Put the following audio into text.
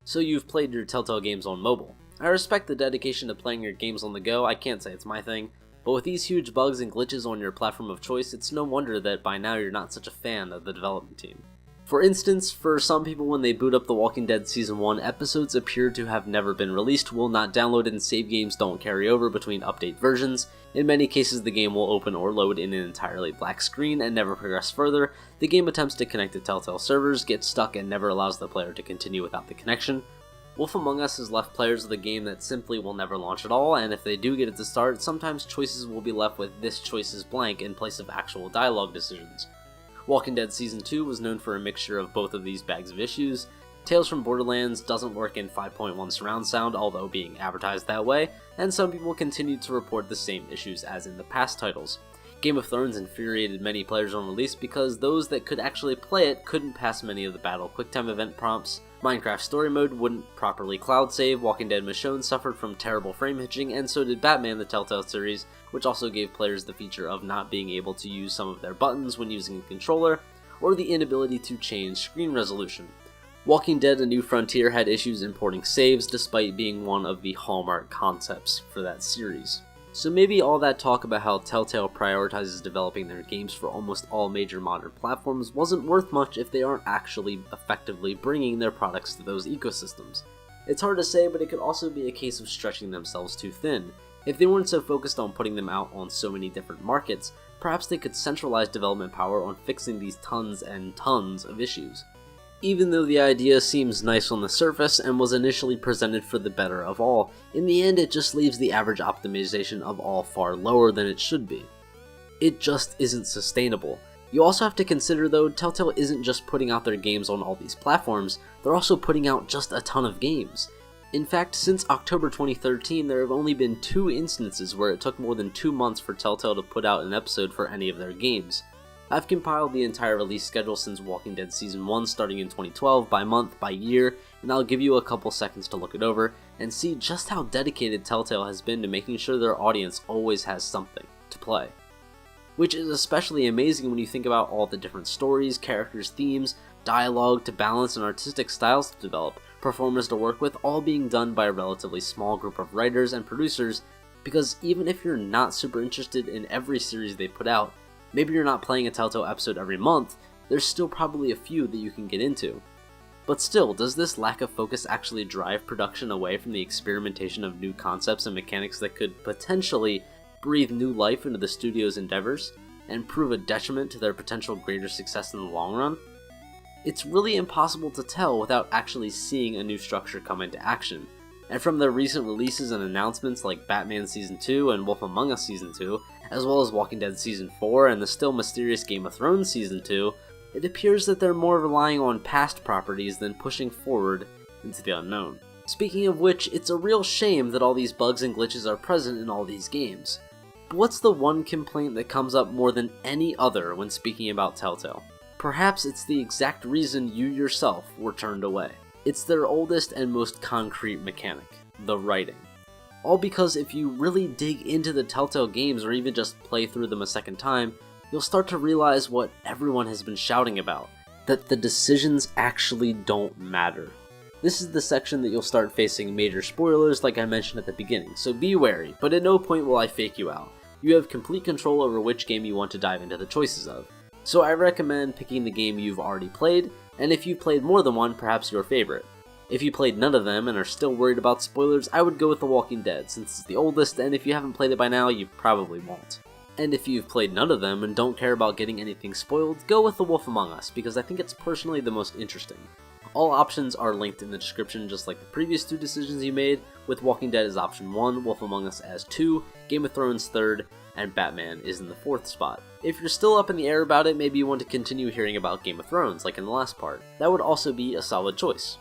So you've played your Telltale games on mobile. I respect the dedication to playing your games on the go, I can't say it's my thing, but with these huge bugs and glitches on your platform of choice, it's no wonder that by now you're not such a fan of the development team. For instance, for some people when they boot up The Walking Dead Season 1, episodes appear to have never been released, will not download, and save games don't carry over between update versions. In many cases the game will open or load in an entirely black screen and never progress further. The game attempts to connect to Telltale servers, gets stuck, and never allows the player to continue without the connection. Wolf Among Us has left players with a game that simply will never launch at all, and if they do get it to start, sometimes choices will be left with "this choice is blank" in place of actual dialogue decisions. Walking Dead Season 2 was known for a mixture of both of these bags of issues. Tales from Borderlands doesn't work in 5.1 surround sound, although being advertised that way, and some people continue to report the same issues as in the past titles. Game of Thrones infuriated many players on release because those that could actually play it couldn't pass many of the battle quicktime event prompts. Minecraft Story Mode wouldn't properly cloud save, Walking Dead Michonne suffered from terrible frame hitching, and so did Batman the Telltale series, which also gave players the feature of not being able to use some of their buttons when using a controller, or the inability to change screen resolution. Walking Dead: A New Frontier had issues importing saves despite being one of the hallmark concepts for that series. So maybe all that talk about how Telltale prioritizes developing their games for almost all major modern platforms wasn't worth much if they aren't actually effectively bringing their products to those ecosystems. It's hard to say, but it could also be a case of stretching themselves too thin. If they weren't so focused on putting them out on so many different markets, perhaps they could centralize development power on fixing these tons and tons of issues. Even though the idea seems nice on the surface and was initially presented for the better of all, in the end it just leaves the average optimization of all far lower than it should be. It just isn't sustainable. You also have to consider though, Telltale isn't just putting out their games on all these platforms, they're also putting out just a ton of games. In fact, since October 2013, there have only been 2 instances where it took more than 2 months for Telltale to put out an episode for any of their games. I've compiled the entire release schedule since Walking Dead Season 1 starting in 2012 by month, by year, and I'll give you a couple seconds to look it over and see just how dedicated Telltale has been to making sure their audience always has something to play. Which is especially amazing when you think about all the different stories, characters, themes, dialogue to balance, and artistic styles to develop, performers to work with, all being done by a relatively small group of writers and producers, because even if you're not super interested in every series they put out, maybe you're not playing a Telltale episode every month, there's still probably a few that you can get into. But still, does this lack of focus actually drive production away from the experimentation of new concepts and mechanics that could potentially breathe new life into the studio's endeavors, and prove a detriment to their potential greater success in the long run? It's really impossible to tell without actually seeing a new structure come into action, and from their recent releases and announcements like Batman Season 2 and Wolf Among Us Season 2, as well as Walking Dead Season 4 and the still mysterious Game of Thrones Season 2, it appears that they're more relying on past properties than pushing forward into the unknown. Speaking of which, it's a real shame that all these bugs and glitches are present in all these games. But what's the one complaint that comes up more than any other when speaking about Telltale? Perhaps it's the exact reason you yourself were turned away. It's their oldest and most concrete mechanic, the writing. All because if you really dig into the Telltale games or even just play through them a second time, you'll start to realize what everyone has been shouting about, that the decisions actually don't matter. This is the section that you'll start facing major spoilers like I mentioned at the beginning, so be wary, but at no point will I fake you out. You have complete control over which game you want to dive into the choices of. So I recommend picking the game you've already played, and if you've played more than one, perhaps your favorite. If you played none of them and are still worried about spoilers, I would go with The Walking Dead, since it's the oldest, and if you haven't played it by now, you probably won't. And if you've played none of them and don't care about getting anything spoiled, go with The Wolf Among Us, because I think it's personally the most interesting. All options are linked in the description just like the previous 2 decisions you made, with Walking Dead as option 1, Wolf Among Us as 2, Game of Thrones 3rd, and Batman is in the 4th spot. If you're still up in the air about it, maybe you want to continue hearing about Game of Thrones, like in the last part. That would also be a solid choice.